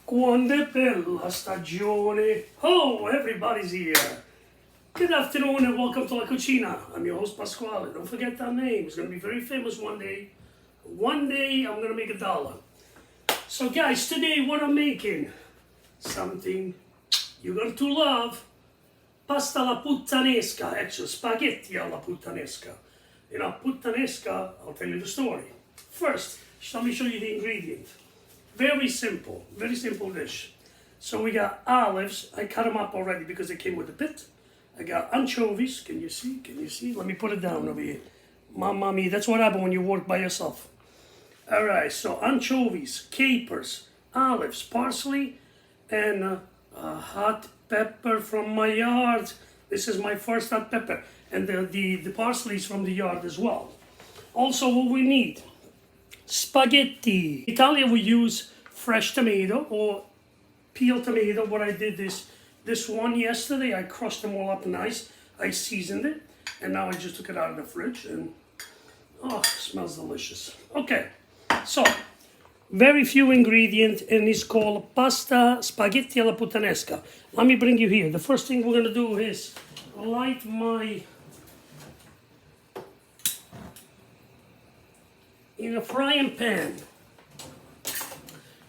Quando è bella stagione. Oh, everybody's here. Good afternoon and welcome to La Cucina. I'm your host Pasquale. Don't forget that name. It's going to be very famous one day. One day I'm going to make $1. So guys, today what I'm making, something you're going to love. Pasta alla puttanesca, actually spaghetti alla puttanesca. You know, puttanesca, I'll tell you the story. First, let me show you the ingredient. Very simple dish. So we got olives. I cut them up already because they came with a pit. I got anchovies. Can you see? Let me put it down over here. Mamma mia, that's what happens when you work by yourself. All right, so anchovies, capers, olives, parsley, and a hot pepper from my yard. This is my first hot pepper. And the parsley is from the yard as well. Also, what we need, spaghetti. In Italy, we use fresh tomato or peeled tomato. What I did is, this one yesterday, I crushed them all up nice. I seasoned it, and now I just took it out of the fridge, and oh, it smells delicious. Okay, so very few ingredients, and it's called pasta spaghetti alla puttanesca. Let me bring you here. The first thing we're gonna do is light my, in a frying pan,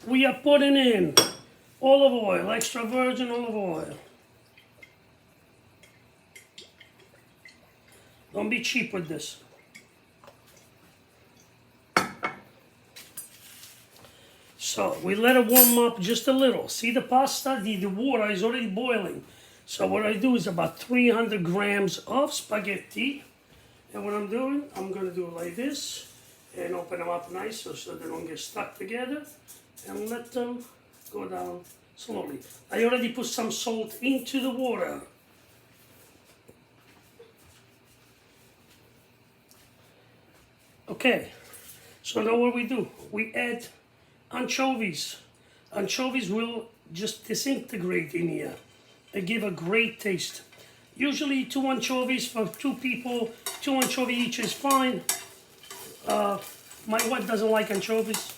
we are putting in olive oil, extra virgin olive oil. Don't be cheap with this. So we let it warm up just a little. See the pasta? The water is already boiling. So what I do is about 300 grams of spaghetti. And what I'm doing, I'm going to do it like this. And open them up nice so they don't get stuck together. And let them go down slowly. I already put some salt into the water. Okay, so now what we do, we add anchovies. Anchovies will just disintegrate in here and give a great taste. Usually 2 anchovies for 2 people, 2 anchovies each is fine. My wife doesn't like anchovies,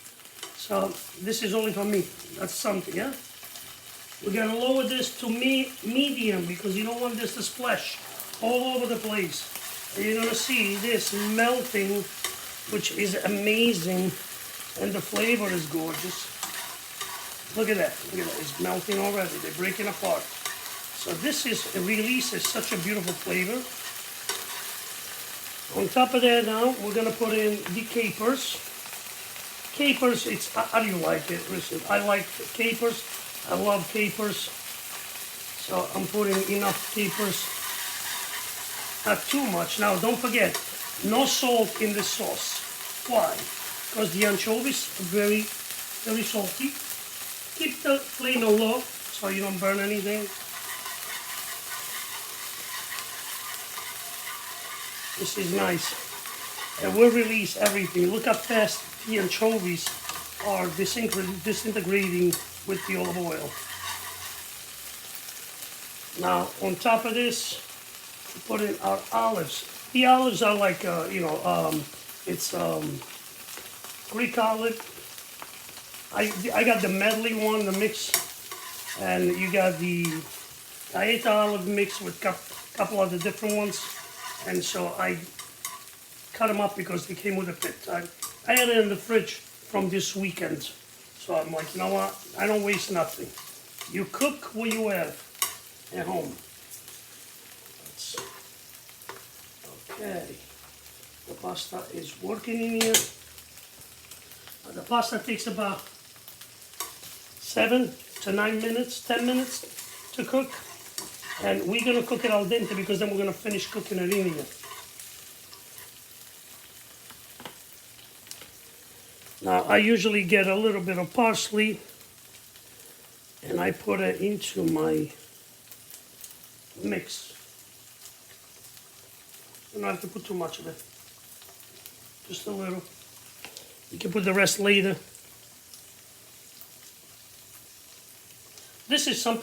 so this is only for me. That's something, yeah? We're gonna lower this to medium because you don't want this to splash all over the place. And you're gonna see this melting, which is amazing, and the flavor is gorgeous. Look at that, it's melting already, they're breaking apart. So this releases such a beautiful flavor. On top of that now, we're gonna put in the capers. Capers, how do you like it? Listen, I like capers. I love capers. So I'm putting enough capers. Not too much. Now don't forget, no salt in the sauce. Why? Because the anchovies are very, very salty. Keep the flame on low so you don't burn anything. This is nice. And we'll release everything. Look how fast the anchovies are disintegrating with the olive oil. Now, on top of this, we put in our olives. The olives are like, it's Greek olive. I got the medley one, the mix, and you got the Gaeta olive mix with a couple of the different ones. And so I cut them up because they came with a pit. I had it in the fridge from this weekend. So I'm like, you know what? I don't waste nothing. You cook what you have at home. Okay. The pasta is working in here. The pasta takes about 7 to 9 minutes, 10 minutes to cook. And we're going to cook it al dente because then we're going to finish cooking it in here. Now, I usually get a little bit of parsley and I put it into my mix. You don't have to put too much of it. Just a little. You can put the rest later. This is some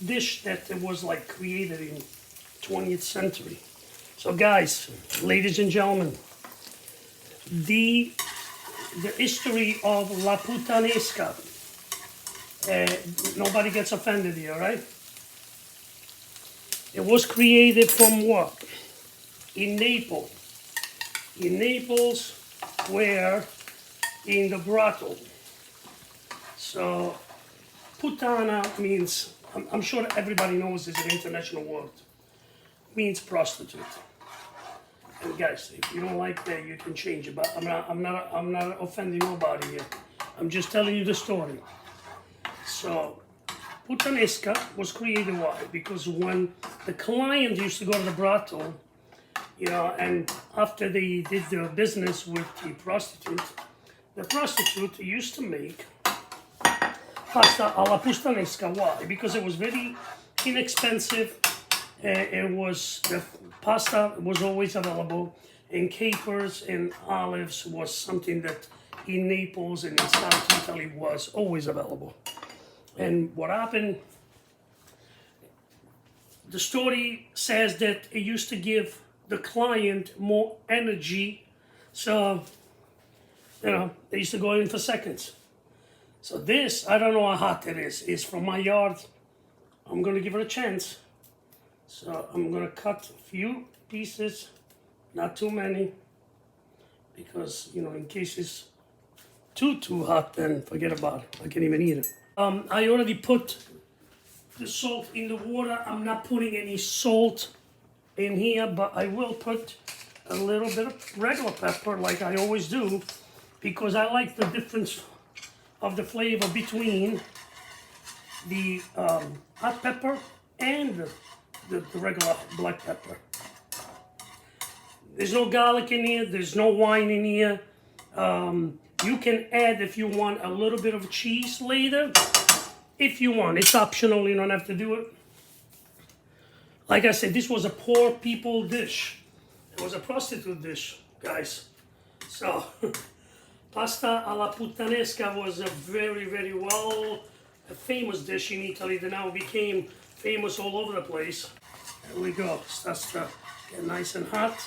dish that was like created in 20th century. So guys, ladies and gentlemen, the the history of La Puttanesca. Nobody gets offended here, right? It was created from what? In Naples. In Naples, where in the brothel. So, puttana means, I'm sure everybody knows it's an international word, means prostitute. And guys, if you don't like that, you can change it. But I'm not offending nobody here. I'm just telling you the story. So, Puttanesca was created why? Because when the client used to go to the brothel, you know, and after they did their business with the prostitute used to make pasta alla puttanesca. Why? Because it was very inexpensive. The pasta was always available, and capers and olives was something that in Naples and in South Italy was always available. And what happened, the story says that it used to give the client more energy, so, you know, they used to go in for seconds. So this, I don't know how hot it is from my yard. I'm gonna give it a chance. So I'm gonna cut a few pieces, not too many, because, you know, in case it's too hot, then forget about it. I can't even eat it. I already put the salt in the water. I'm not putting any salt in here, but I will put a little bit of regular pepper like I always do, because I like the difference of the flavor between the hot pepper and the regular black pepper. There's no garlic in here, there's no wine in here. You can add, if you want, a little bit of cheese later. If you want, it's optional, you don't have to do it. Like I said, this was a poor people dish. It was a prostitute dish, guys. So, pasta alla puttanesca was a very, very a famous dish in Italy that now became famous all over the place. There we go, starts to get nice and hot.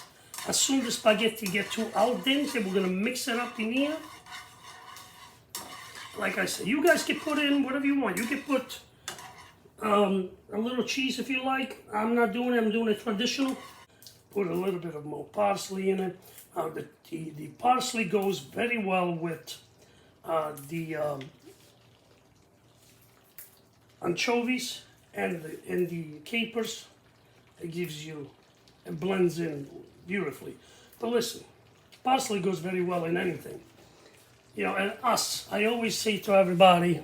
As soon as the spaghetti get too al dente, we're gonna mix it up in here. Like I said, you guys can put in whatever you want. You can put a little cheese if you like. I'm not doing it, I'm doing it traditional. Put a little bit of more parsley in it. The parsley goes very well with the anchovies and the capers. It blends in beautifully. But listen, parsley goes very well in anything. You know, and I always say to everybody,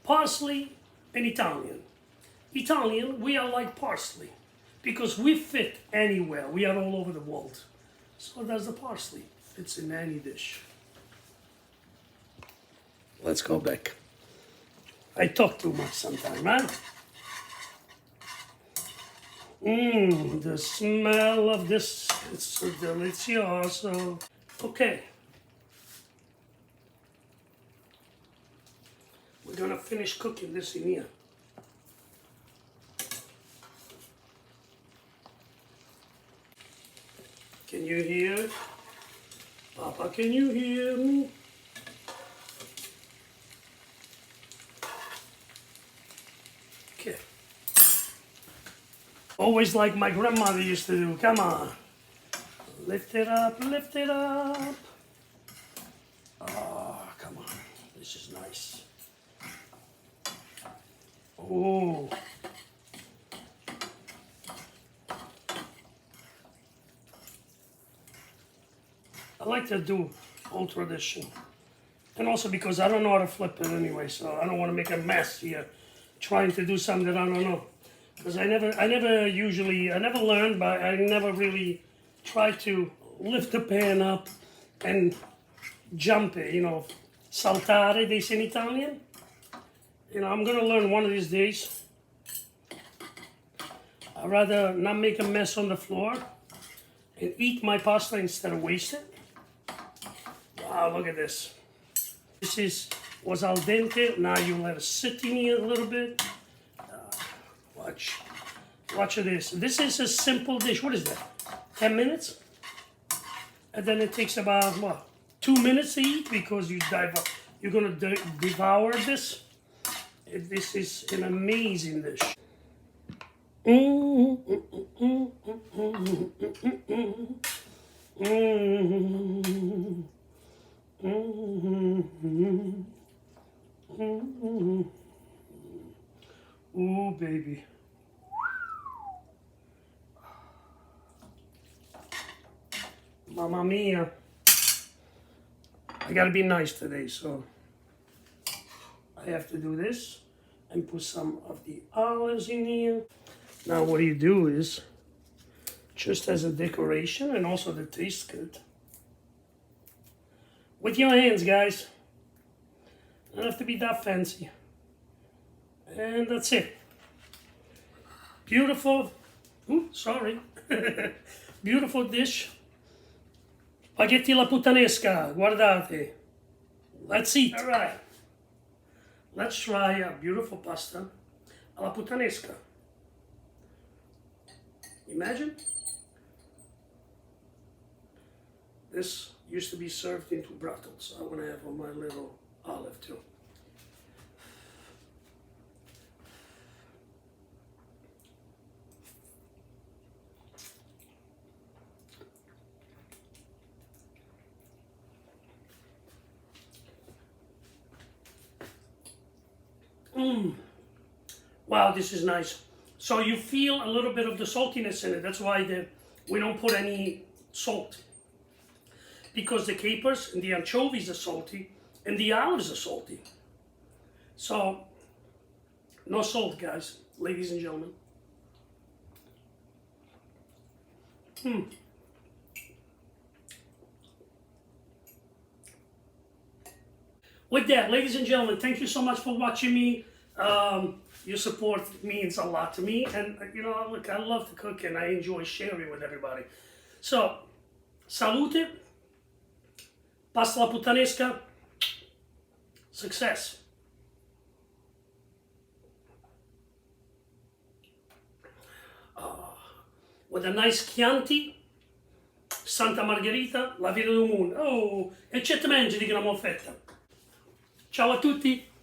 parsley and Italian. Italian, we are like parsley because we fit anywhere. We are all over the world. So does the parsley. Fits in any dish. Let's go back. I talk too much sometimes, right? The smell of this, it's so delicioso. Okay. We're gonna finish cooking this in here. Can you hear it? Papa, can you hear me? Okay. Always like my grandmother used to do. Come on. Lift it up, lift it up. Oh, come on. This is nice. Oh. I like to do old tradition. And also because I don't know how to flip it anyway, so I don't want to make a mess here trying to do something that I don't know. Because I never learned, but I never really tried to lift the pan up and jump it, you know, saltare, they say in Italian. You know, I'm going to learn one of these days. I'd rather not make a mess on the floor and eat my pasta instead of waste it. Wow, look at this. This was al dente. Now you let it sit in here a little bit. Watch this. This is a simple dish. What is that? 10 minutes? And then it takes about, what, 2 minutes to eat because you're gonna devour this. This is an amazing dish. Ooh, baby. Mamma mia. I gotta be nice today, so I have to do this and put some of the olives in here. Now what you do is, just as a decoration and also to taste good, with your hands, guys. Don't have to be that fancy. And that's it. Beautiful, ooh, sorry. Beautiful dish. Spaghetti alla puttanesca, guardate. Let's eat. All right. Let's try a beautiful pasta alla puttanesca. Imagine. This used to be served into brothels. I want to have on my little olive too. Wow, this is nice. So you feel a little bit of the saltiness in it. That's why we don't put any salt. Because the capers and the anchovies are salty and the olives are salty. So, no salt, guys, ladies and gentlemen. With that, ladies and gentlemen, thank you so much for watching me. Your support means a lot to me, and you know, look, I love to cook and I enjoy sharing with everybody. So, salute, pasta alla puttanesca, success. With a nice Chianti, Santa Margherita, la Villa del Moon. Oh, e c'è te mangi di gran moffetta. Ciao a tutti!